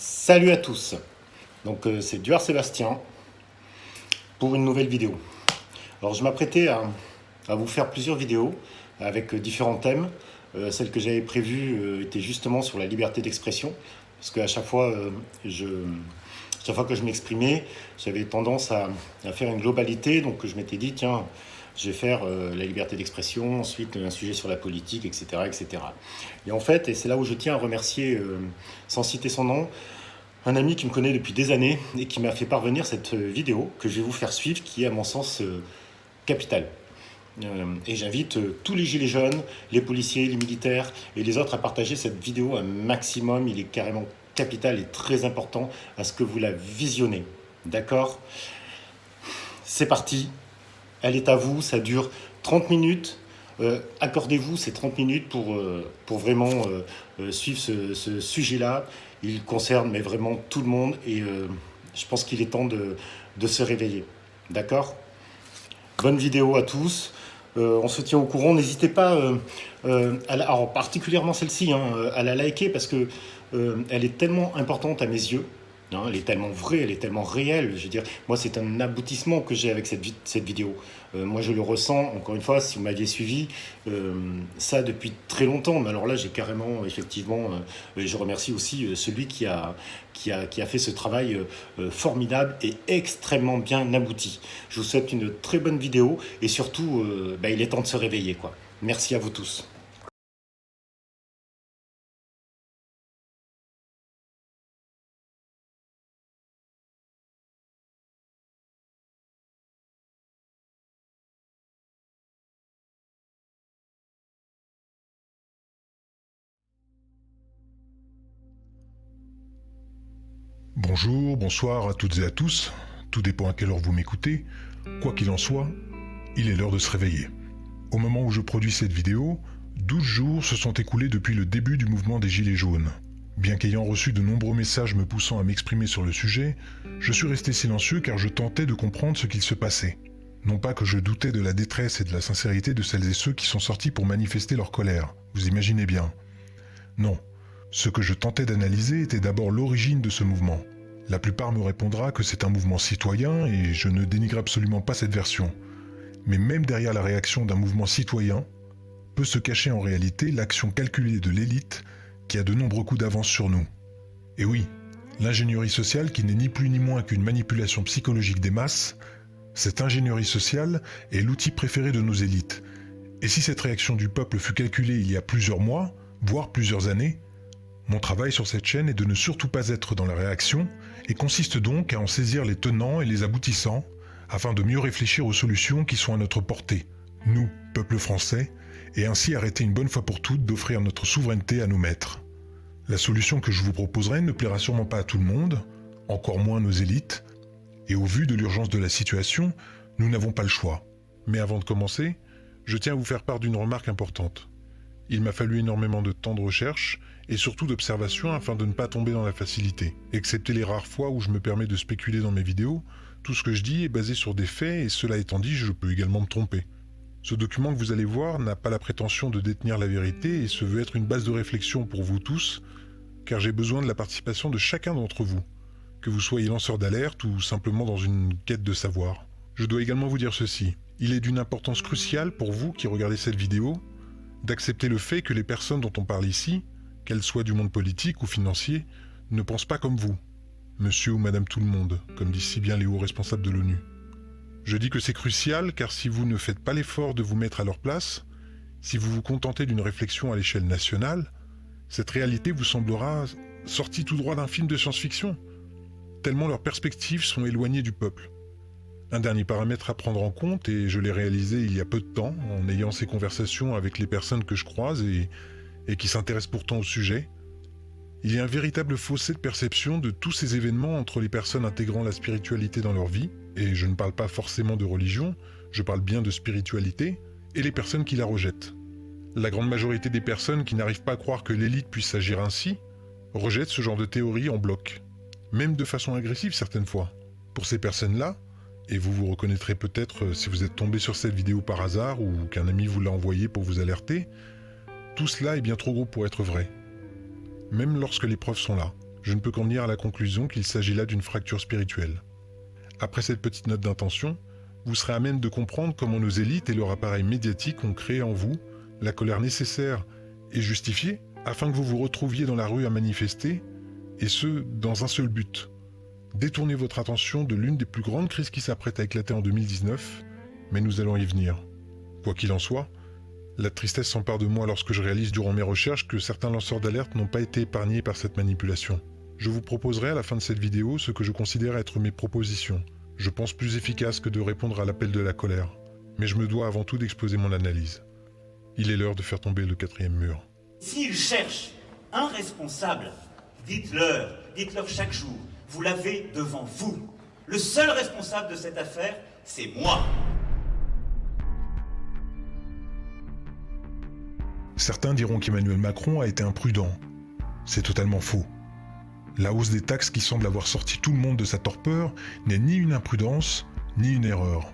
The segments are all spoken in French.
Salut à tous, c'est Duar Sébastien pour une nouvelle vidéo. Alors je m'apprêtais à vous faire plusieurs vidéos avec différents thèmes. Celle que j'avais prévue était justement sur la liberté d'expression, parce qu'à chaque fois que je m'exprimais, j'avais tendance à faire une globalité, donc je m'étais dit tiens, je vais faire la liberté d'expression, ensuite un sujet sur la politique, etc. etc. Et en fait, et c'est là où je tiens à remercier, sans citer son nom, un ami qui me connaît depuis des années et qui m'a fait parvenir cette vidéo que je vais vous faire suivre, qui est à mon sens capitale. Et j'invite tous les gilets jaunes, les policiers, les militaires et les autres à partager cette vidéo un maximum. Il est carrément capital et très important à ce que vous la visionnez. D'accord ? C'est parti. Elle est à vous. Ça dure 30 minutes. Accordez-vous ces 30 minutes pour vraiment suivre ce sujet-là. Il concerne mais vraiment tout le monde et je pense qu'il est temps de se réveiller. D'accord ? Bonne vidéo à tous. On se tient au courant. N'hésitez pas, alors particulièrement celle-ci, à la liker parce que elle est tellement importante à mes yeux. Elle est tellement vraie, elle est tellement réelle. Je veux dire, moi, c'est un aboutissement que j'ai avec cette vidéo. Moi, je le ressens, encore une fois, si vous m'aviez suivi, ça depuis très longtemps. Mais alors là, j'ai carrément, effectivement, je remercie aussi celui qui a fait ce travail formidable et extrêmement bien abouti. Je vous souhaite une très bonne vidéo et surtout, il est temps de se réveiller, quoi. Merci à vous tous. Bonjour, bonsoir à toutes et à tous, tout dépend à quelle heure vous m'écoutez. Quoi qu'il en soit, il est l'heure de se réveiller. Au moment où je produis cette vidéo, 12 jours se sont écoulés depuis le début du mouvement des Gilets jaunes. Bien qu'ayant reçu de nombreux messages me poussant à m'exprimer sur le sujet, je suis resté silencieux car je tentais de comprendre ce qu'il se passait. Non pas que je doutais de la détresse et de la sincérité de celles et ceux qui sont sortis pour manifester leur colère, vous imaginez bien. Non, ce que je tentais d'analyser était d'abord l'origine de ce mouvement. La plupart me répondra que c'est un mouvement citoyen et je ne dénigre absolument pas cette version. Mais même derrière la réaction d'un mouvement citoyen, peut se cacher en réalité l'action calculée de l'élite qui a de nombreux coups d'avance sur nous. Et oui, l'ingénierie sociale qui n'est ni plus ni moins qu'une manipulation psychologique des masses, cette ingénierie sociale est l'outil préféré de nos élites. Et si cette réaction du peuple fut calculée il y a plusieurs mois, voire plusieurs années, mon travail sur cette chaîne est de ne surtout pas être dans la réaction et consiste donc à en saisir les tenants et les aboutissants afin de mieux réfléchir aux solutions qui sont à notre portée, nous, peuple français, et ainsi arrêter une bonne fois pour toutes d'offrir notre souveraineté à nos maîtres. La solution que je vous proposerai ne plaira sûrement pas à tout le monde, encore moins nos élites, et au vu de l'urgence de la situation, nous n'avons pas le choix. Mais avant de commencer, je tiens à vous faire part d'une remarque importante. Il m'a fallu énormément de temps de recherche et surtout d'observation afin de ne pas tomber dans la facilité. Excepté les rares fois où je me permets de spéculer dans mes vidéos, tout ce que je dis est basé sur des faits et cela étant dit, je peux également me tromper. Ce document que vous allez voir n'a pas la prétention de détenir la vérité et se veut être une base de réflexion pour vous tous, car j'ai besoin de la participation de chacun d'entre vous, que vous soyez lanceur d'alerte ou simplement dans une quête de savoir. Je dois également vous dire ceci, il est d'une importance cruciale pour vous qui regardez cette vidéo, d'accepter le fait que les personnes dont on parle ici, qu'elles soient du monde politique ou financier, ne pensent pas comme vous, monsieur ou madame tout le monde, comme disent si bien les hauts responsables de l'ONU. Je dis que c'est crucial car si vous ne faites pas l'effort de vous mettre à leur place, si vous vous contentez d'une réflexion à l'échelle nationale, cette réalité vous semblera sortie tout droit d'un film de science-fiction, tellement leurs perspectives sont éloignées du peuple. Un dernier paramètre à prendre en compte, et je l'ai réalisé il y a peu de temps, en ayant ces conversations avec les personnes que je croise et qui s'intéressent pourtant au sujet, il y a un véritable fossé de perception de tous ces événements entre les personnes intégrant la spiritualité dans leur vie, et je ne parle pas forcément de religion, je parle bien de spiritualité, et les personnes qui la rejettent. La grande majorité des personnes qui n'arrivent pas à croire que l'élite puisse agir ainsi, rejettent ce genre de théorie en bloc, même de façon agressive certaines fois. Pour ces personnes-là, et vous vous reconnaîtrez peut-être si vous êtes tombé sur cette vidéo par hasard ou qu'un ami vous l'a envoyée pour vous alerter, tout cela est bien trop gros pour être vrai. Même lorsque les preuves sont là. Je ne peux qu'en venir à la conclusion qu'il s'agit là d'une fracture spirituelle. Après cette petite note d'intention, vous serez à même de comprendre comment nos élites et leur appareil médiatique ont créé en vous la colère nécessaire et justifiée afin que vous vous retrouviez dans la rue à manifester, et ce, dans un seul but. Détourner votre attention de l'une des plus grandes crises qui s'apprête à éclater en 2019, mais nous allons y venir. Quoi qu'il en soit, la tristesse s'empare de moi lorsque je réalise durant mes recherches que certains lanceurs d'alerte n'ont pas été épargnés par cette manipulation. Je vous proposerai à la fin de cette vidéo ce que je considère être mes propositions. Je pense plus efficace que de répondre à l'appel de la colère. Mais je me dois avant tout d'exposer mon analyse. Il est l'heure de faire tomber le 4e mur. S'ils cherchent un responsable, dites-leur chaque jour, vous l'avez devant vous. Le seul responsable de cette affaire, c'est moi. Certains diront qu'Emmanuel Macron a été imprudent. C'est totalement faux. La hausse des taxes qui semble avoir sorti tout le monde de sa torpeur n'est ni une imprudence, ni une erreur.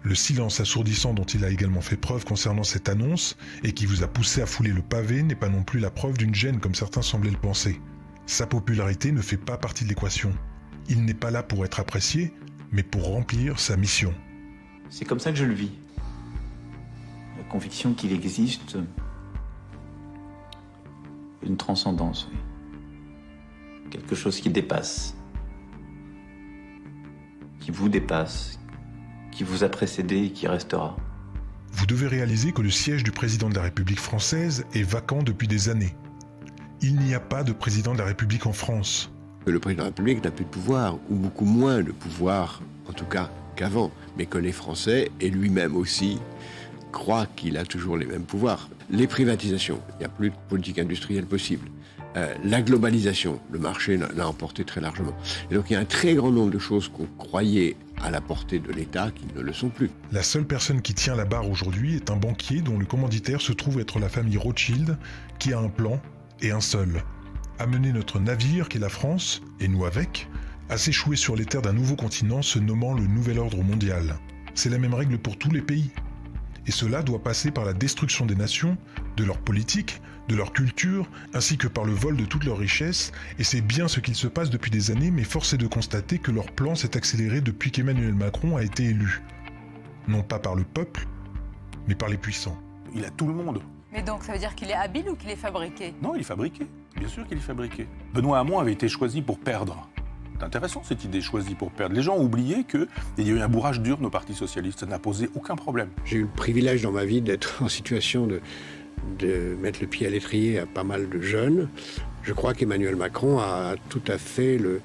Le silence assourdissant dont il a également fait preuve concernant cette annonce et qui vous a poussé à fouler le pavé n'est pas non plus la preuve d'une gêne comme certains semblaient le penser. Sa popularité ne fait pas partie de l'équation. Il n'est pas là pour être apprécié, mais pour remplir sa mission. C'est comme ça que je le vis. La conviction qu'il existe une transcendance, oui. Quelque chose qui dépasse, qui vous dépasse, qui vous a précédé et qui restera. Vous devez réaliser que le siège du président de la République française est vacant depuis des années. Il n'y a pas de président de la République en France. Le président de la République n'a plus de pouvoir, ou beaucoup moins de pouvoir, en tout cas qu'avant, mais que les Français, et lui-même aussi, croient qu'il a toujours les mêmes pouvoirs. Les privatisations, il n'y a plus de politique industrielle possible. La globalisation, le marché l'a emporté très largement. Et donc il y a un très grand nombre de choses qu'on croyait à la portée de l'État qui ne le sont plus. La seule personne qui tient la barre aujourd'hui est un banquier dont le commanditaire se trouve être la famille Rothschild, qui a un plan, et un seul. Amener notre navire, qu'est la France, et nous avec, à s'échouer sur les terres d'un nouveau continent se nommant le Nouvel Ordre Mondial. C'est la même règle pour tous les pays. Et cela doit passer par la destruction des nations, de leur politique, de leur culture, ainsi que par le vol de toutes leurs richesses, et c'est bien ce qu'il se passe depuis des années, mais force est de constater que leur plan s'est accéléré depuis qu'Emmanuel Macron a été élu. Non pas par le peuple, mais par les puissants. Il a tout le monde. Mais donc ça veut dire qu'il est habile ou qu'il est fabriqué? Non, il est fabriqué. Bien sûr qu'il est fabriqué. Benoît Hamon avait été choisi pour perdre. C'est intéressant cette idée choisie pour perdre. Les gens ont oublié qu'il y a eu un bourrage d'urne au Parti Socialiste. Ça n'a posé aucun problème. J'ai eu le privilège dans ma vie d'être en situation de mettre le pied à l'étrier à pas mal de jeunes. Je crois qu'Emmanuel Macron a tout à fait le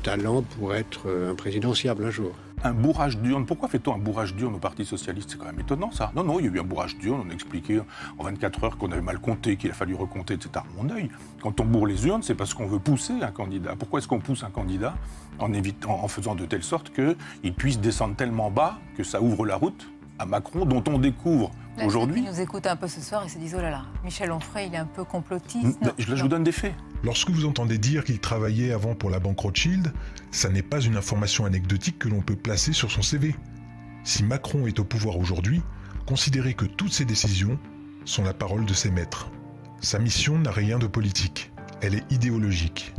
talent pour être un présidentiable un jour. Un bourrage d'urne. Pourquoi fait-on un bourrage d'urne au Parti Socialiste? C'est quand même étonnant, ça. Non, il y a eu un bourrage d'urne. On a expliqué en 24 heures qu'on avait mal compté, qu'il a fallu recompter, etc. Mon œil. Quand on bourre les urnes, c'est parce qu'on veut pousser un candidat. Pourquoi est-ce qu'on pousse un candidat? En faisant de telle sorte qu'il puisse descendre tellement bas que ça ouvre la route à Macron, dont on découvre aujourd'hui... Ils nous écoutent un peu ce soir et se disent « Oh là là, Michel Onfray, il est un peu complotiste. » Là, je vous donne des faits. Lorsque vous entendez dire qu'il travaillait avant pour la banque Rothschild, ça n'est pas une information anecdotique que l'on peut placer sur son CV. Si Macron est au pouvoir aujourd'hui, considérez que toutes ses décisions sont la parole de ses maîtres. Sa mission n'a rien de politique, elle est idéologique.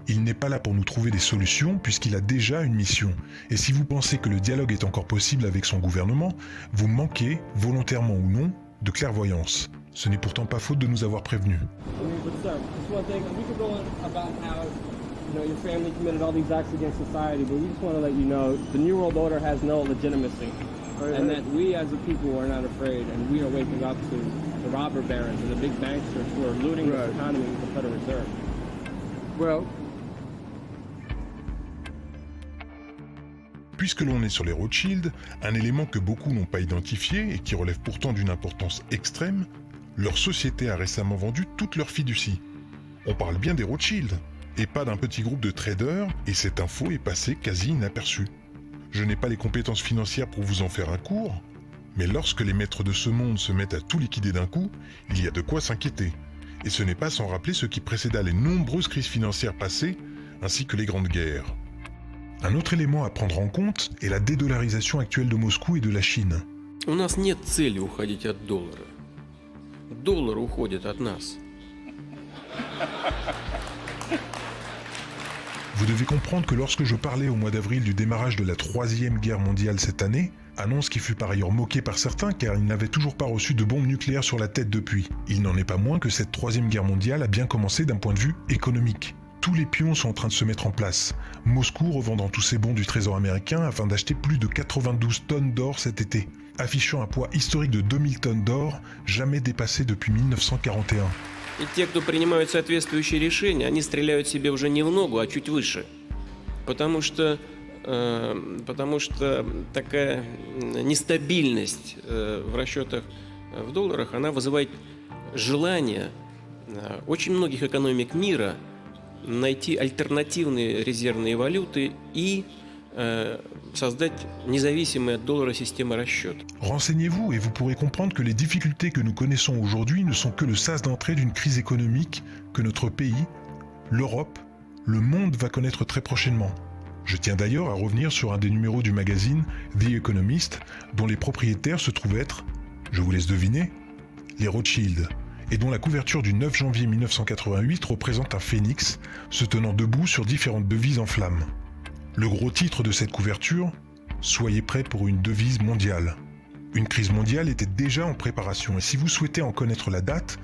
Il n'est pas là pour nous trouver des solutions puisqu'il a déjà une mission. Et si vous pensez que le dialogue est encore possible avec son gouvernement, vous manquez, volontairement ou non, de clairvoyance. Ce n'est pourtant pas faute de nous avoir prévenus. Your family committed all these acts against society, but we just want to let you know the New World Order has no legitimacy, and that we as a people are not afraid, and we are waking up to the robber barons and the big banksters who are looting the economy with the Federal Reserve. Well, Puisque l'on est sur les Rothschild, un élément que beaucoup n'ont pas identifié et qui relève pourtant d'une importance extrême, leur société a récemment vendu toutes leurs fiducies. On parle bien des Rothschild, et pas d'un petit groupe de traders, et cette info est passée quasi inaperçue. Je n'ai pas les compétences financières pour vous en faire un cours, mais lorsque les maîtres de ce monde se mettent à tout liquider d'un coup, il y a de quoi s'inquiéter. Et ce n'est pas sans rappeler ce qui précéda les nombreuses crises financières passées, ainsi que les grandes guerres. Un autre élément à prendre en compte est la dédollarisation actuelle de Moscou et de la Chine. У нас нет цели уходить от доллара. Доллар уходит от нас. Vous devez comprendre que lorsque je parlais au mois d'avril du démarrage de la Troisième Guerre mondiale cette année, annonce qui fut par ailleurs moquée par certains car ils n'avaient toujours pas reçu de bombes nucléaires sur la tête depuis, il n'en est pas moins que cette Troisième Guerre mondiale a bien commencé d'un point de vue économique. Tous les pions sont en train de se mettre en place. Moscou revendant tous ses bons du trésor américain afin d'acheter plus de 92 tonnes d'or cet été, affichant un poids historique de 2000 tonnes d'or, jamais dépassé depuis 1941. И те, кто принимают соответствующие решения, они стреляют себе уже не в ногу, а чуть выше. Потому что такая нестабильность в расчетах в долларах, она вызывает желание очень многих экономик мира найти альтернативные резервные валюты и создать независимые от доллара системы расчета. Renseignez-vous et vous pourrez comprendre que les difficultés que nous connaissons aujourd'hui ne sont que le sas d'entrée d'une crise économique que notre pays, l'Europe, le monde va connaître très prochainement. Je tiens d'ailleurs à revenir sur un des numéros du magazine The Economist, dont les propriétaires se trouvent être, je vous laisse deviner, les Rothschild, et dont la couverture du 9 janvier 1988 représente un phénix se tenant debout sur différentes devises en flammes. Le gros titre de cette couverture, « Soyez prêts pour une devise mondiale ». Une crise mondiale était déjà en préparation et si vous souhaitez en connaître la date,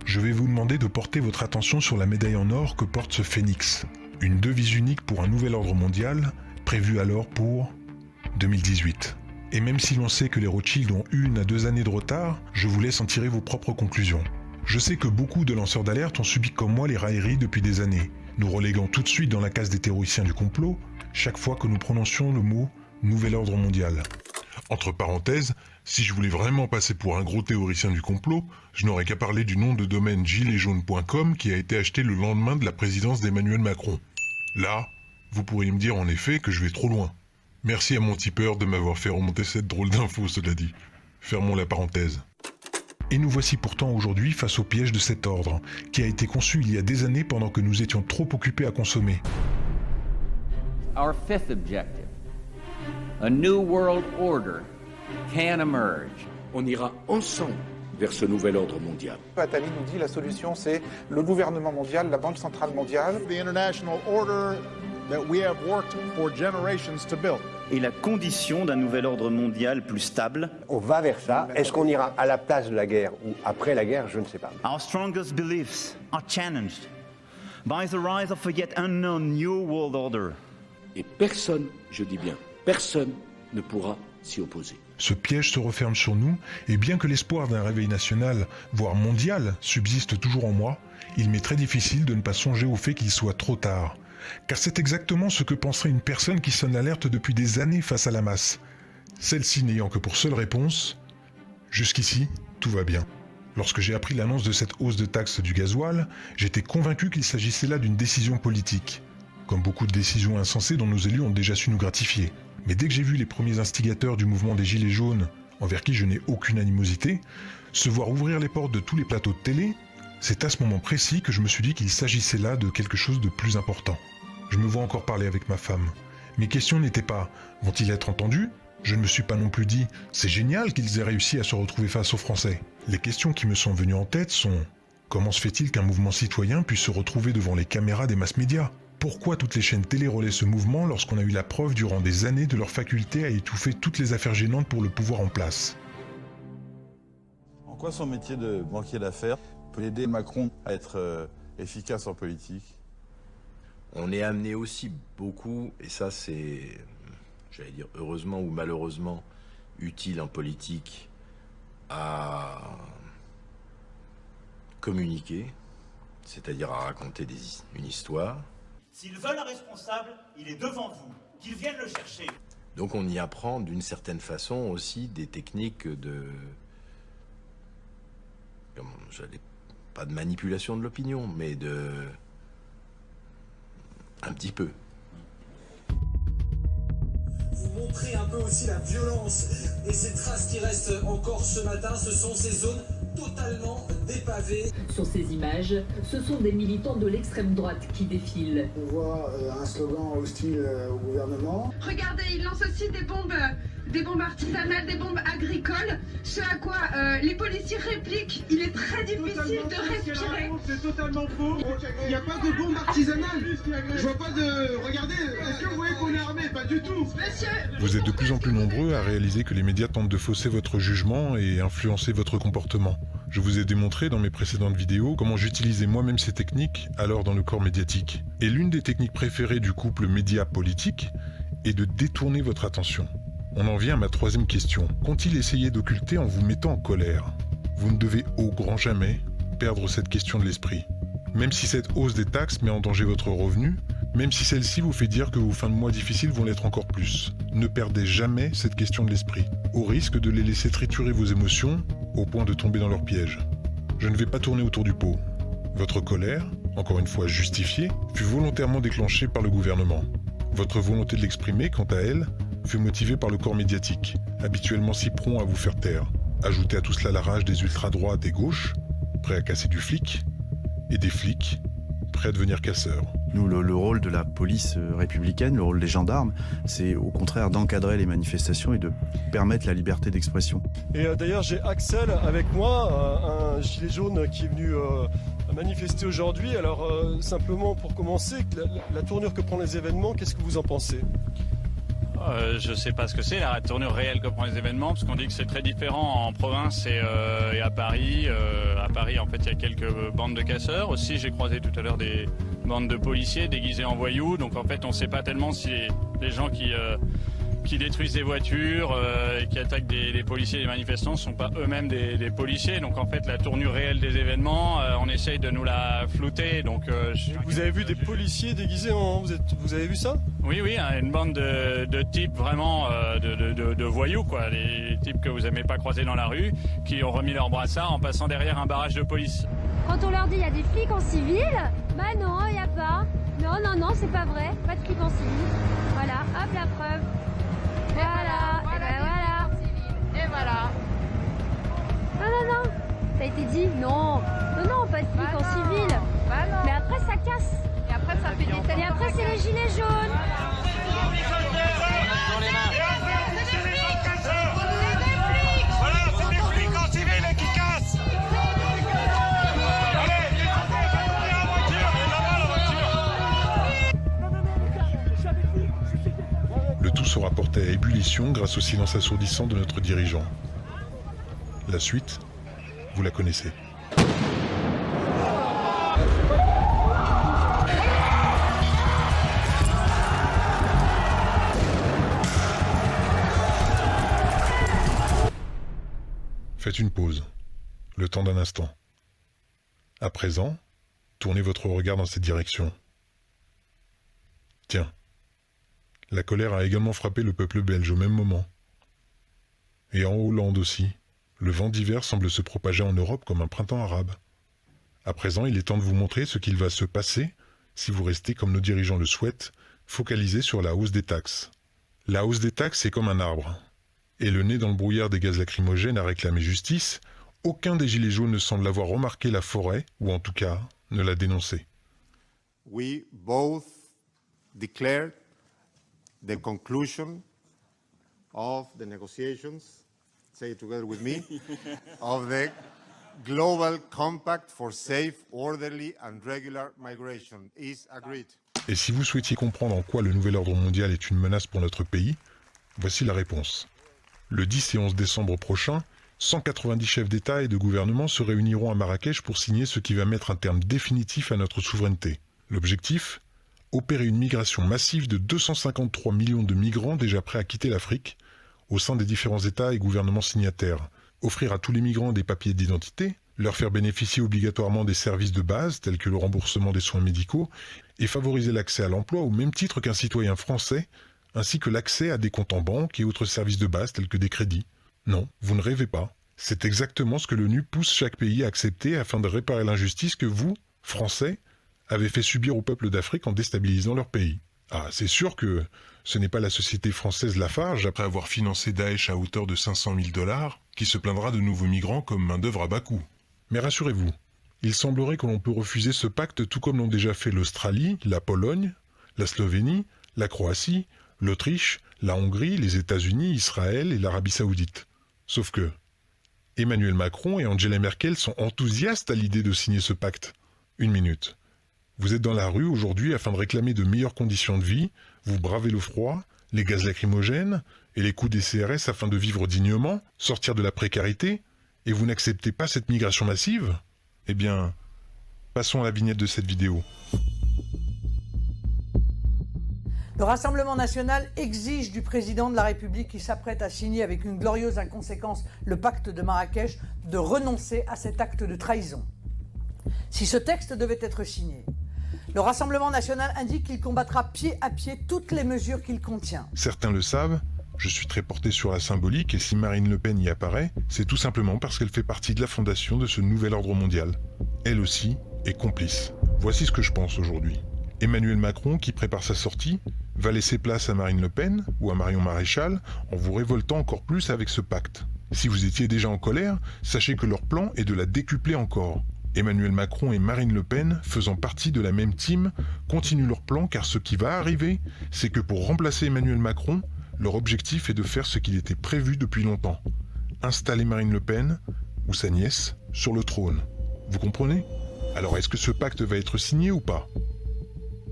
je vais vous demander de porter votre attention sur la médaille en or que porte ce phénix. Une devise unique pour un nouvel ordre mondial, prévu alors pour 2018. Et même si l'on sait que les Rothschild ont 1 à 2 années de retard, je vous laisse en tirer vos propres conclusions. Je sais que beaucoup de lanceurs d'alerte ont subi comme moi les railleries depuis des années, nous reléguant tout de suite dans la case des théoriciens du complot, chaque fois que nous prononcions le mot « nouvel ordre mondial ». Entre parenthèses, si je voulais vraiment passer pour un gros théoricien du complot, je n'aurais qu'à parler du nom de domaine giletsjaunes.com qui a été acheté le lendemain de la présidence d'Emmanuel Macron. Là, vous pourriez me dire en effet que je vais trop loin. Merci à mon tipeur de m'avoir fait remonter cette drôle d'info, cela dit. Fermons la parenthèse. Et nous voici pourtant aujourd'hui face au piège de cet ordre, qui a été conçu il y a des années pendant que nous étions trop occupés à consommer. Our fifth objective, a new world order can emerge. On ira ensemble vers ce nouvel ordre mondial. Attali nous dit la solution c'est le gouvernement mondial, la Banque centrale mondiale. The international order that we have worked for generations to build. Et la condition d'un nouvel ordre mondial plus stable. On va vers ça. Est-ce qu'on ira à la place de la guerre ou après la guerre? Je ne sais pas. Our strongest beliefs are challenged by the rise of a yet unknown new world order. Et personne, je dis bien, personne ne pourra s'y opposer. Ce piège se referme sur nous, et bien que l'espoir d'un réveil national, voire mondial, subsiste toujours en moi, il m'est très difficile de ne pas songer au fait qu'il soit trop tard. Car c'est exactement ce que penserait une personne qui sonne l'alerte depuis des années face à la masse. Celle-ci n'ayant que pour seule réponse « Jusqu'ici, tout va bien ». Lorsque j'ai appris l'annonce de cette hausse de taxe du gasoil, j'étais convaincu qu'il s'agissait là d'une décision politique. Comme beaucoup de décisions insensées dont nos élus ont déjà su nous gratifier. Mais dès que j'ai vu les premiers instigateurs du mouvement des Gilets jaunes, envers qui je n'ai aucune animosité, se voir ouvrir les portes de tous les plateaux de télé, c'est à ce moment précis que je me suis dit qu'il s'agissait là de quelque chose de plus important. Je me vois encore parler avec ma femme. Mes questions n'étaient pas « vont-ils être entendus ?» Je ne me suis pas non plus dit « c'est génial qu'ils aient réussi à se retrouver face aux Français ». Les questions qui me sont venues en tête sont « comment se fait-il qu'un mouvement citoyen puisse se retrouver devant les caméras des masses médias ?» Pourquoi toutes les chaînes télé relaient ce mouvement lorsqu'on a eu la preuve durant des années de leur faculté à étouffer toutes les affaires gênantes pour le pouvoir en place? En quoi son métier de banquier d'affaires peut aider Macron à être efficace en politique? On est amené aussi beaucoup, et ça c'est, j'allais dire heureusement ou malheureusement, utile en politique, à communiquer, c'est-à-dire à raconter une histoire. S'ils veulent un responsable, il est devant vous, qu'ils viennent le chercher. Donc on y apprend d'une certaine façon aussi des techniques de... pas de manipulation de l'opinion, mais de... un petit peu. Vous montrez un peu aussi la violence et ces traces qui restent encore ce matin, ce sont ces zones totalement dépavées. Sur ces images, ce sont des militants de l'extrême droite qui défilent. On voit un slogan hostile au gouvernement. Regardez, ils lancent aussi des bombes des bombes artisanales, des bombes agricoles, ce à quoi les policiers répliquent. Il est très difficile de respirer. C'est totalement faux. Il n'y a pas de bombes artisanales. Je vois pas de... Regardez, est-ce que vous voyez qu'on est armé? Pas du tout. Monsieur... Vous êtes de plus en plus nombreux à réaliser que les médias tentent de fausser votre jugement et influencer votre comportement. Je vous ai démontré dans mes précédentes vidéos comment j'utilisais moi-même ces techniques alors dans le corps médiatique. Et l'une des techniques préférées du couple média-politique est de détourner votre attention. On en vient à ma troisième question. Qu'ont-ils essayé d'occulter en vous mettant en colère? Vous ne devez au grand jamais perdre cette question de l'esprit. Même si cette hausse des taxes met en danger votre revenu, même si celle-ci vous fait dire que vos fins de mois difficiles vont l'être encore plus, ne perdez jamais cette question de l'esprit, au risque de les laisser triturer vos émotions au point de tomber dans leur piège. Je ne vais pas tourner autour du pot. Votre colère, encore une fois justifiée, fut volontairement déclenchée par le gouvernement. Votre volonté de l'exprimer, quant à elle, fut motivée par le corps médiatique, habituellement si prompt à vous faire taire. Ajoutez à tout cela la rage des ultra-droites et gauches, prêts à casser du flic, et des flics, prêts à devenir casseurs. Nous, le rôle de la police républicaine, le rôle des gendarmes, c'est au contraire d'encadrer les manifestations et de permettre la liberté d'expression. Et d'ailleurs, j'ai Axel avec moi, un gilet jaune qui est venu manifester aujourd'hui. Alors, simplement pour commencer, la tournure que prennent les événements, qu'est-ce que vous en pensez ? Je sais pas ce que c'est la tournure réelle que prennent les événements, parce qu'on dit que c'est très différent en province et à Paris. À Paris, en fait, il y a quelques bandes de casseurs. Aussi, j'ai croisé tout à l'heure des bandes de policiers déguisés en voyous. Donc, en fait, on sait pas tellement si les gens qui détruisent des voitures et qui attaquent des policiers et des manifestants ne sont pas eux-mêmes des policiers. Donc en fait la tournure réelle des événements, on essaye de nous la flouter. Donc, vous avez vu des policiers déguisés en... Vous avez vu ça ? Oui, une bande de types vraiment de voyous, quoi. Les types que vous n'aimez pas croiser dans la rue, qui ont remis leur brassard en passant derrière un barrage de police. Quand on leur dit il y a des flics en civil, bah non, il n'y a pas. Non, c'est pas vrai, pas de flics en civil. Voilà, hop la preuve. Voilà, et ben voilà. Et voilà. Non, ça a été dit. Non, pas de flics en civil. Bah non. Mais après ça casse. Et après ça fait des têtes. Et après c'est les gilets jaunes. Voilà, c'est des flics en civil et qui cassent. Le tout sera porté à ébullition grâce au silence assourdissant de notre dirigeant. La suite, vous la connaissez. Faites une pause, le temps d'un instant. À présent, tournez votre regard dans cette direction. Tiens. La colère a également frappé le peuple belge au même moment. Et en Hollande aussi, le vent d'hiver semble se propager en Europe comme un printemps arabe. À présent, il est temps de vous montrer ce qu'il va se passer si vous restez, comme nos dirigeants le souhaitent, focalisés sur la hausse des taxes. La hausse des taxes est comme un arbre. Et le nez dans le brouillard des gaz lacrymogènes à réclamer justice, aucun des gilets jaunes ne semble avoir remarqué la forêt, ou en tout cas, ne l'a dénoncé. We both declared the conclusion of the negotiations, say it together with me, of the Global Compact for Safe, Orderly and Regular Migration is agreed. Et si vous souhaitiez comprendre en quoi le nouvel ordre mondial est une menace pour notre pays, voici la réponse. Le 10 et 11 décembre prochain, 190 chefs d'État et de gouvernement se réuniront à Marrakech pour signer ce qui va mettre un terme définitif à notre souveraineté. L'objectif ? Opérer une migration massive de 253 millions de migrants déjà prêts à quitter l'Afrique, au sein des différents États et gouvernements signataires. Offrir à tous les migrants des papiers d'identité, leur faire bénéficier obligatoirement des services de base tels que le remboursement des soins médicaux, et favoriser l'accès à l'emploi au même titre qu'un citoyen français, ainsi que l'accès à des comptes en banque et autres services de base tels que des crédits. Non, vous ne rêvez pas. C'est exactement ce que l'ONU pousse chaque pays à accepter afin de réparer l'injustice que vous, Français, avez fait subir au peuple d'Afrique en déstabilisant leur pays. Ah, c'est sûr que ce n'est pas la société française Lafarge, après avoir financé Daesh à hauteur de 500 000 $, qui se plaindra de nouveaux migrants comme main-d'œuvre à bas coût. Mais rassurez-vous, il semblerait que l'on peut refuser ce pacte tout comme l'ont déjà fait l'Australie, la Pologne, la Slovénie, la Croatie, l'Autriche, la Hongrie, les États-Unis, Israël et l'Arabie Saoudite. Sauf que Emmanuel Macron et Angela Merkel sont enthousiastes à l'idée de signer ce pacte. Une minute. Vous êtes dans la rue aujourd'hui afin de réclamer de meilleures conditions de vie, vous bravez le froid, les gaz lacrymogènes et les coups des CRS afin de vivre dignement, sortir de la précarité, et vous n'acceptez pas cette migration massive? Eh bien, passons à la vignette de cette vidéo. Le Rassemblement national exige du président de la République qui s'apprête à signer avec une glorieuse inconséquence le pacte de Marrakech de renoncer à cet acte de trahison. Si ce texte devait être signé, le Rassemblement national indique qu'il combattra pied à pied toutes les mesures qu'il contient. Certains le savent, je suis très porté sur la symbolique et si Marine Le Pen y apparaît, c'est tout simplement parce qu'elle fait partie de la fondation de ce nouvel ordre mondial. Elle aussi est complice. Voici ce que je pense aujourd'hui. Emmanuel Macron, qui prépare sa sortie, va laisser place à Marine Le Pen ou à Marion Maréchal en vous révoltant encore plus avec ce pacte. Si vous étiez déjà en colère, sachez que leur plan est de la décupler encore. Emmanuel Macron et Marine Le Pen, faisant partie de la même team, continuent leur plan car ce qui va arriver, c'est que pour remplacer Emmanuel Macron, leur objectif est de faire ce qu'il était prévu depuis longtemps. Installer Marine Le Pen, ou sa nièce, sur le trône. Vous comprenez? Alors est-ce que ce pacte va être signé ou pas?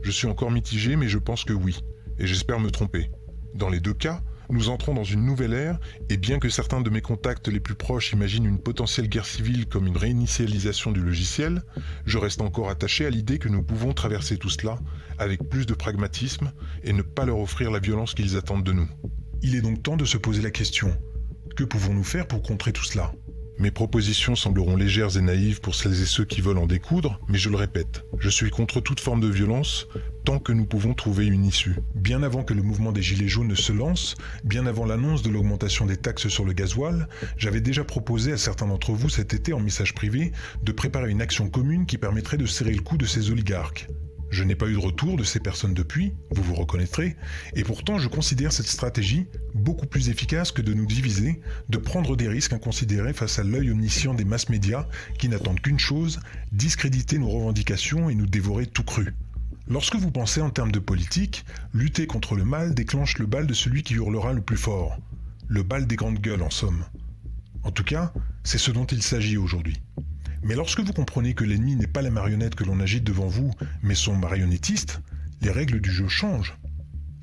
Je suis encore mitigé, mais je pense que oui, et j'espère me tromper. Dans les deux cas, nous entrons dans une nouvelle ère, et bien que certains de mes contacts les plus proches imaginent une potentielle guerre civile comme une réinitialisation du logiciel, je reste encore attaché à l'idée que nous pouvons traverser tout cela avec plus de pragmatisme et ne pas leur offrir la violence qu'ils attendent de nous. Il est donc temps de se poser la question, que pouvons-nous faire pour contrer tout cela? Mes propositions sembleront légères et naïves pour celles et ceux qui veulent en découdre, mais je le répète, je suis contre toute forme de violence tant que nous pouvons trouver une issue. Bien avant que le mouvement des Gilets jaunes ne se lance, bien avant l'annonce de l'augmentation des taxes sur le gasoil, j'avais déjà proposé à certains d'entre vous cet été en message privé de préparer une action commune qui permettrait de serrer le cou de ces oligarques. Je n'ai pas eu de retour de ces personnes depuis, vous vous reconnaîtrez, et pourtant je considère cette stratégie beaucoup plus efficace que de nous diviser, de prendre des risques inconsidérés face à l'œil omniscient des masses médias qui n'attendent qu'une chose, discréditer nos revendications et nous dévorer tout cru. Lorsque vous pensez en termes de politique, lutter contre le mal déclenche le bal de celui qui hurlera le plus fort. Le bal des grandes gueules en somme. En tout cas, c'est ce dont il s'agit aujourd'hui. Mais lorsque vous comprenez que l'ennemi n'est pas la marionnette que l'on agite devant vous, mais son marionnettiste, les règles du jeu changent.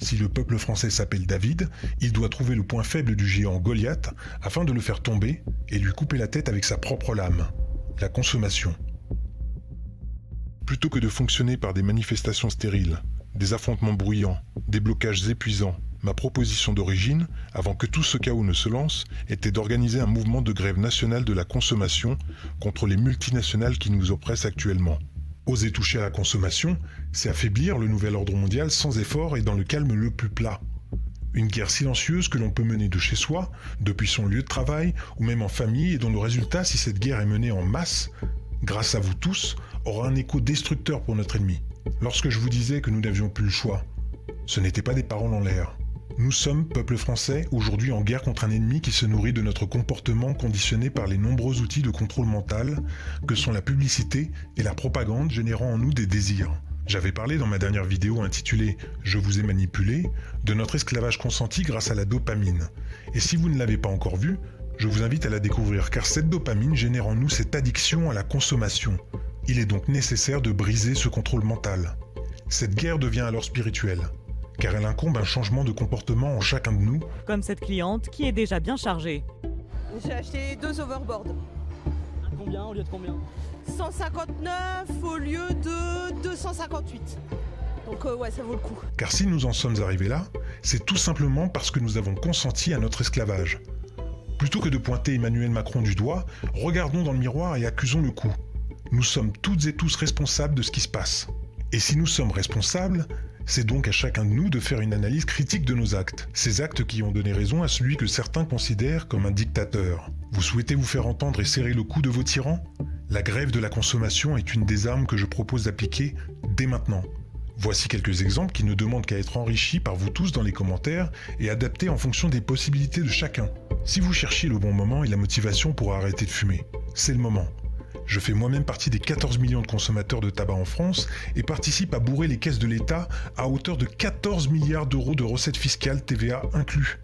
Si le peuple français s'appelle David, il doit trouver le point faible du géant Goliath afin de le faire tomber et lui couper la tête avec sa propre lame, la consommation. Plutôt que de fonctionner par des manifestations stériles, des affrontements bruyants, des blocages épuisants, ma proposition d'origine, avant que tout ce chaos ne se lance, était d'organiser un mouvement de grève nationale de la consommation contre les multinationales qui nous oppressent actuellement. Oser toucher à la consommation, c'est affaiblir le nouvel ordre mondial sans effort et dans le calme le plus plat. Une guerre silencieuse que l'on peut mener de chez soi, depuis son lieu de travail ou même en famille et dont le résultat, si cette guerre est menée en masse, grâce à vous tous, aura un écho destructeur pour notre ennemi. Lorsque je vous disais que nous n'avions plus le choix, ce n'était pas des paroles en l'air. Nous sommes, peuple français, aujourd'hui en guerre contre un ennemi qui se nourrit de notre comportement conditionné par les nombreux outils de contrôle mental que sont la publicité et la propagande générant en nous des désirs. J'avais parlé dans ma dernière vidéo intitulée « Je vous ai manipulé » de notre esclavage consenti grâce à la dopamine. Et si vous ne l'avez pas encore vue, je vous invite à la découvrir car cette dopamine génère en nous cette addiction à la consommation. Il est donc nécessaire de briser ce contrôle mental. Cette guerre devient alors spirituelle, car elle incombe un changement de comportement en chacun de nous. Comme cette cliente qui est déjà bien chargée. J'ai acheté 2 overboards. Combien au lieu de combien? 159 au lieu de 258. Donc ouais, ça vaut le coup. Car si nous en sommes arrivés là, c'est tout simplement parce que nous avons consenti à notre esclavage. Plutôt que de pointer Emmanuel Macron du doigt, regardons dans le miroir et accusons le coup. Nous sommes toutes et tous responsables de ce qui se passe. Et si nous sommes responsables, c'est donc à chacun de nous de faire une analyse critique de nos actes. Ces actes qui ont donné raison à celui que certains considèrent comme un dictateur. Vous souhaitez vous faire entendre et serrer le cou de vos tyrans? La grève de la consommation est une des armes que je propose d'appliquer dès maintenant. Voici quelques exemples qui ne demandent qu'à être enrichis par vous tous dans les commentaires et adaptés en fonction des possibilités de chacun. Si vous cherchez le bon moment et la motivation pour arrêter de fumer, c'est le moment. Je fais moi-même partie des 14 millions de consommateurs de tabac en France et participe à bourrer les caisses de l'État à hauteur de 14 milliards d'euros de recettes fiscales, TVA inclus.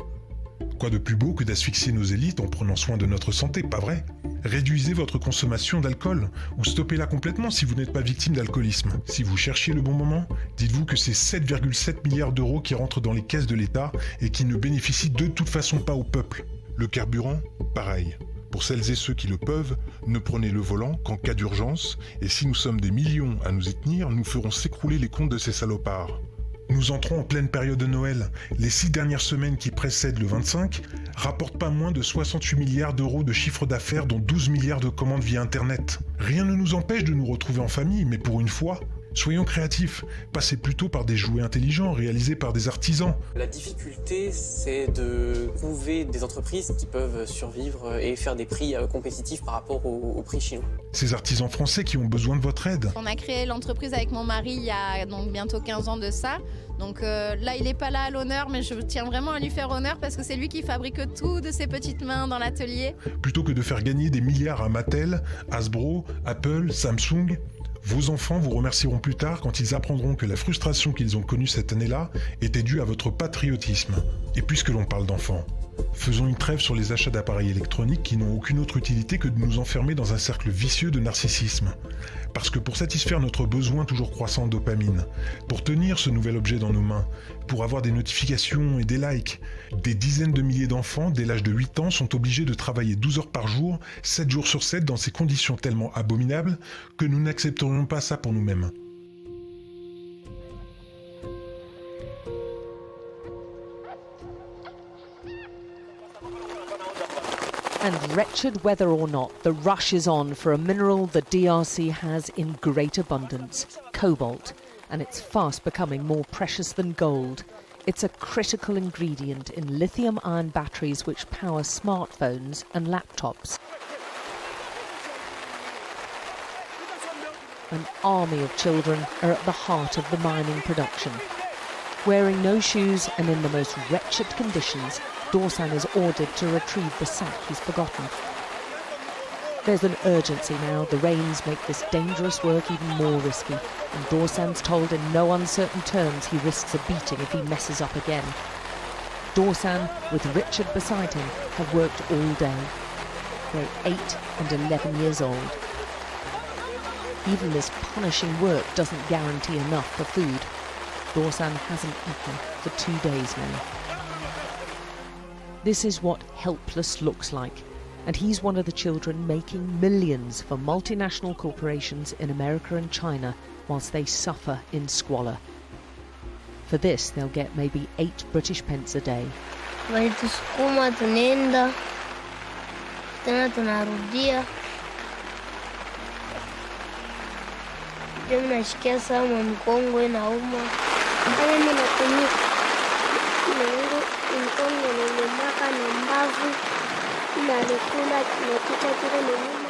Quoi de plus beau que d'asphyxier nos élites en prenant soin de notre santé, pas vrai? Réduisez votre consommation d'alcool ou stoppez-la complètement si vous n'êtes pas victime d'alcoolisme. Si vous cherchiez le bon moment, dites-vous que c'est 7,7 milliards d'euros qui rentrent dans les caisses de l'État et qui ne bénéficient de toute façon pas au peuple. Le carburant, pareil. Pour celles et ceux qui le peuvent, ne prenez le volant qu'en cas d'urgence, et si nous sommes des millions à nous y tenir, nous ferons s'écrouler les comptes de ces salopards. Nous entrons en pleine période de Noël. Les 6 dernières semaines qui précèdent le 25 rapportent pas moins de 68 milliards d'euros de chiffre d'affaires, dont 12 milliards de commandes via Internet. Rien ne nous empêche de nous retrouver en famille, mais pour une fois, soyons créatifs. Passez plutôt par des jouets intelligents réalisés par des artisans. La difficulté, c'est de trouver des entreprises qui peuvent survivre et faire des prix compétitifs par rapport aux prix chinois. Ces artisans français qui ont besoin de votre aide. On a créé l'entreprise avec mon mari il y a donc bientôt 15 ans de ça. Donc là, il n'est pas là à l'honneur, mais je tiens vraiment à lui faire honneur parce que c'est lui qui fabrique tout de ses petites mains dans l'atelier. Plutôt que de faire gagner des milliards à Mattel, Hasbro, Apple, Samsung, vos enfants vous remercieront plus tard quand ils apprendront que la frustration qu'ils ont connue cette année-là était due à votre patriotisme. Et puisque l'on parle d'enfants, faisons une trêve sur les achats d'appareils électroniques qui n'ont aucune autre utilité que de nous enfermer dans un cercle vicieux de narcissisme. Parce que pour satisfaire notre besoin toujours croissant de dopamine, pour tenir ce nouvel objet dans nos mains, pour avoir des notifications et des likes, des dizaines de milliers d'enfants dès l'âge de 8 ans sont obligés de travailler 12 heures par jour, 7 jours sur 7 dans ces conditions tellement abominables que nous n'accepterions pas ça pour nous-mêmes. And wretched whether or not, the rush is on for a mineral the DRC has in great abundance, cobalt, and it's fast becoming more precious than gold. It's a critical ingredient in lithium-ion batteries which power smartphones and laptops. An army of children are at the heart of the mining production. Wearing no shoes and in the most wretched conditions, Dorsan is ordered to retrieve the sack he's forgotten. There's an urgency now. The rains make this dangerous work even more risky, and Dorsan's told in no uncertain terms he risks a beating if he messes up again. Dorsan, with Richard beside him, have worked all day. They're 8 and 11 years old. Even this punishing work doesn't guarantee enough for food. Dorsan hasn't eaten for 2 days now. This is what helpless looks like, and he's one of the children making millions for multinational corporations in America and China whilst they suffer in squalor. For this, they'll get maybe 8 British pence a day. Walitusukuma tunaenda tena tunarudia. Ndio nashikia sana mkongo inauma. Kama mimi natumia mkongo nilimaka na mbavu na nikula tunapita kile nyuma.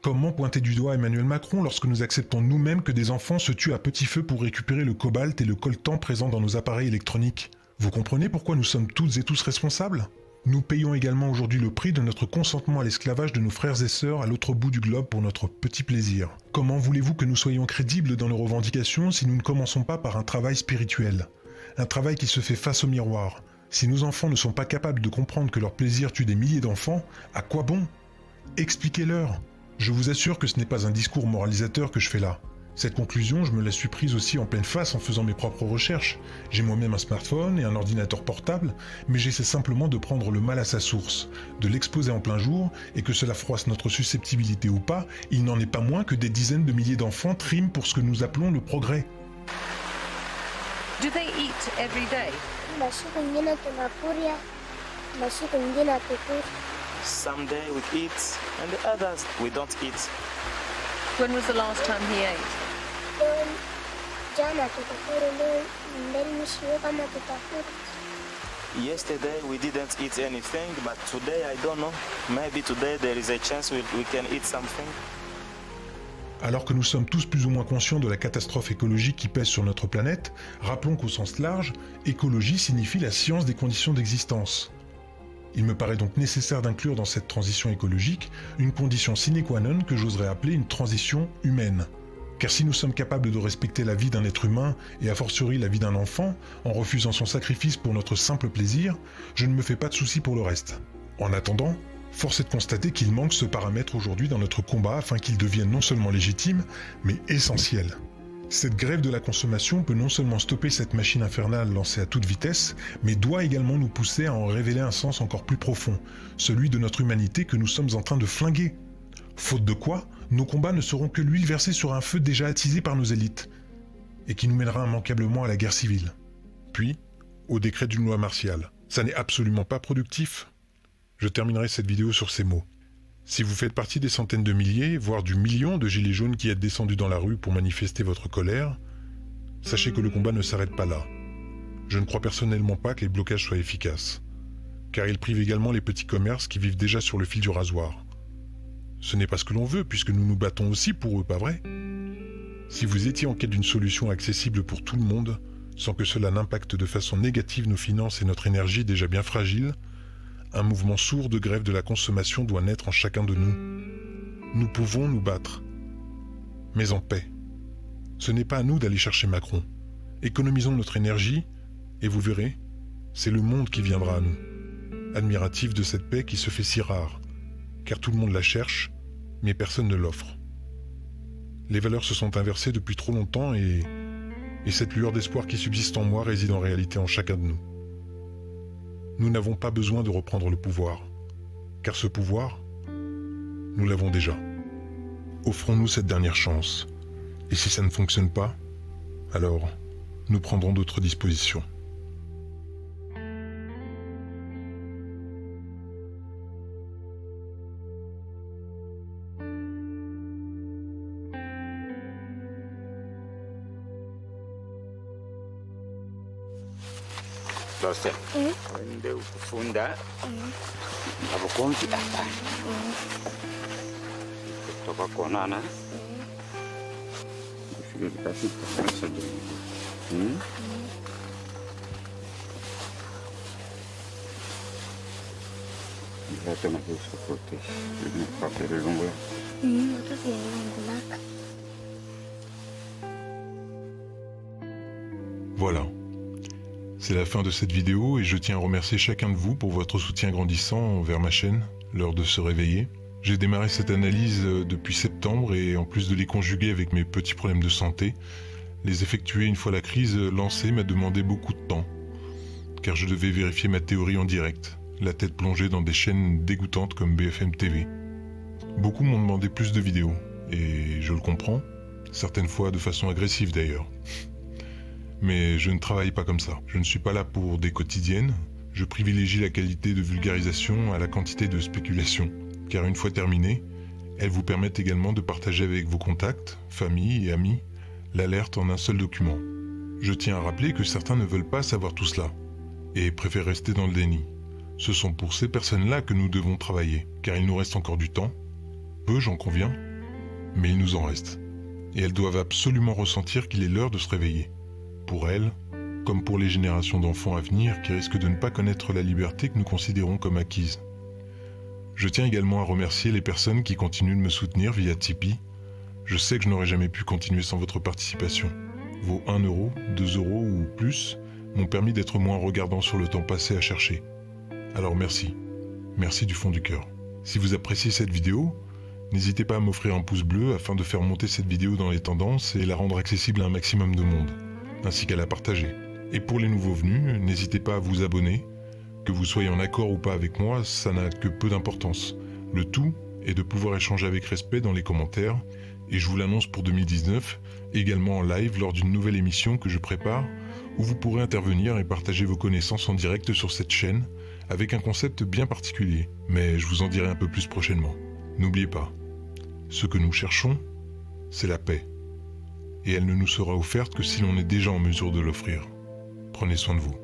Comment pointer du doigt Emmanuel Macron lorsque nous acceptons nous-mêmes que des enfants se tuent à petit feu pour récupérer le cobalt et le coltan présents dans nos appareils électroniques? Vous comprenez pourquoi nous sommes toutes et tous responsables? Nous payons également aujourd'hui le prix de notre consentement à l'esclavage de nos frères et sœurs à l'autre bout du globe pour notre petit plaisir. Comment voulez-vous que nous soyons crédibles dans nos revendications si nous ne commençons pas par un travail spirituel? Un travail qui se fait face au miroir. Si nos enfants ne sont pas capables de comprendre que leur plaisir tue des milliers d'enfants, à quoi bon? Expliquez-leur. Je vous assure que ce n'est pas un discours moralisateur que je fais là. Cette conclusion, je me la suis prise aussi en pleine face en faisant mes propres recherches. J'ai moi-même un smartphone et un ordinateur portable, mais j'essaie simplement de prendre le mal à sa source, de l'exposer en plein jour, et que cela froisse notre susceptibilité ou pas, il n'en est pas moins que des dizaines de milliers d'enfants triment pour ce que nous appelons le progrès. Do they eat every day? Some day we eat, and the others we don't eat. When was the last time he ate? Yesterday we didn't eat anything, but today I don't know. Maybe today there is a chance we can eat something. Alors que nous sommes tous plus ou moins conscients de la catastrophe écologique qui pèse sur notre planète, rappelons qu'au sens large, écologie signifie la science des conditions d'existence. Il me paraît donc nécessaire d'inclure dans cette transition écologique une condition sine qua non que j'oserais appeler une transition humaine. Car si nous sommes capables de respecter la vie d'un être humain et a fortiori la vie d'un enfant, en refusant son sacrifice pour notre simple plaisir, je ne me fais pas de soucis pour le reste. En attendant, force est de constater qu'il manque ce paramètre aujourd'hui dans notre combat afin qu'il devienne non seulement légitime, mais essentiel. Cette grève de la consommation peut non seulement stopper cette machine infernale lancée à toute vitesse, mais doit également nous pousser à en révéler un sens encore plus profond, celui de notre humanité que nous sommes en train de flinguer. Faute de quoi, nos combats ne seront que l'huile versée sur un feu déjà attisé par nos élites, et qui nous mènera immanquablement à la guerre civile. Puis, au décret d'une loi martiale. Ça n'est absolument pas productif. Je terminerai cette vidéo sur ces mots. Si vous faites partie des centaines de milliers, voire du million de gilets jaunes qui êtes descendus dans la rue pour manifester votre colère, sachez que le combat ne s'arrête pas là. Je ne crois personnellement pas que les blocages soient efficaces, car ils privent également les petits commerces qui vivent déjà sur le fil du rasoir. Ce n'est pas ce que l'on veut, puisque nous nous battons aussi pour eux, pas vrai? Si vous étiez en quête d'une solution accessible pour tout le monde, sans que cela n'impacte de façon négative nos finances et notre énergie déjà bien fragiles, un mouvement sourd de grève de la consommation doit naître en chacun de nous. Nous pouvons nous battre, mais en paix. Ce n'est pas à nous d'aller chercher Macron. Économisons notre énergie, et vous verrez, c'est le monde qui viendra à nous, admiratif de cette paix qui se fait si rare, car tout le monde la cherche, mais personne ne l'offre. Les valeurs se sont inversées depuis trop longtemps et cette lueur d'espoir qui subsiste en moi réside en réalité en chacun de nous. Nous n'avons pas besoin de reprendre le pouvoir, car ce pouvoir, nous l'avons déjà. Offrons-nous cette dernière chance, et si ça ne fonctionne pas, alors nous prendrons d'autres dispositions. Dosen, wende ukufunda abukonzi apa kutoka kuonana kufika katika message Ndio na kusupport ni papel longo Voilà. C'est la fin de cette vidéo et je tiens à remercier chacun de vous pour votre soutien grandissant envers ma chaîne, l'heure de se réveiller. J'ai démarré cette analyse depuis septembre et en plus de les conjuguer avec mes petits problèmes de santé, les effectuer une fois la crise lancée m'a demandé beaucoup de temps, car je devais vérifier ma théorie en direct, la tête plongée dans des chaînes dégoûtantes comme BFM TV. Beaucoup m'ont demandé plus de vidéos, et je le comprends, certaines fois de façon agressive d'ailleurs. Mais je ne travaille pas comme ça. Je ne suis pas là pour des quotidiennes. Je privilégie la qualité de vulgarisation à la quantité de spéculation. Car une fois terminées, elles vous permettent également de partager avec vos contacts, famille et amis, l'alerte en un seul document. Je tiens à rappeler que certains ne veulent pas savoir tout cela et préfèrent rester dans le déni. Ce sont pour ces personnes-là que nous devons travailler, car il nous reste encore du temps. Peu, j'en conviens, mais il nous en reste. Et elles doivent absolument ressentir qu'il est l'heure de se réveiller. Pour elles, comme pour les générations d'enfants à venir qui risquent de ne pas connaître la liberté que nous considérons comme acquise. Je tiens également à remercier les personnes qui continuent de me soutenir via Tipeee. Je sais que je n'aurais jamais pu continuer sans votre participation. Vos 1 €, 2 € ou plus m'ont permis d'être moins regardant sur le temps passé à chercher. Alors merci. Merci du fond du cœur. Si vous appréciez cette vidéo, n'hésitez pas à m'offrir un pouce bleu afin de faire monter cette vidéo dans les tendances et la rendre accessible à un maximum de monde, ainsi qu'à la partager. Et pour les nouveaux venus, n'hésitez pas à vous abonner. Que vous soyez en accord ou pas avec moi, ça n'a que peu d'importance. Le tout est de pouvoir échanger avec respect dans les commentaires, et je vous l'annonce pour 2019, également en live lors d'une nouvelle émission que je prépare, où vous pourrez intervenir et partager vos connaissances en direct sur cette chaîne, avec un concept bien particulier, mais je vous en dirai un peu plus prochainement. N'oubliez pas, ce que nous cherchons, c'est la paix. Et elle ne nous sera offerte que si l'on est déjà en mesure de l'offrir. Prenez soin de vous.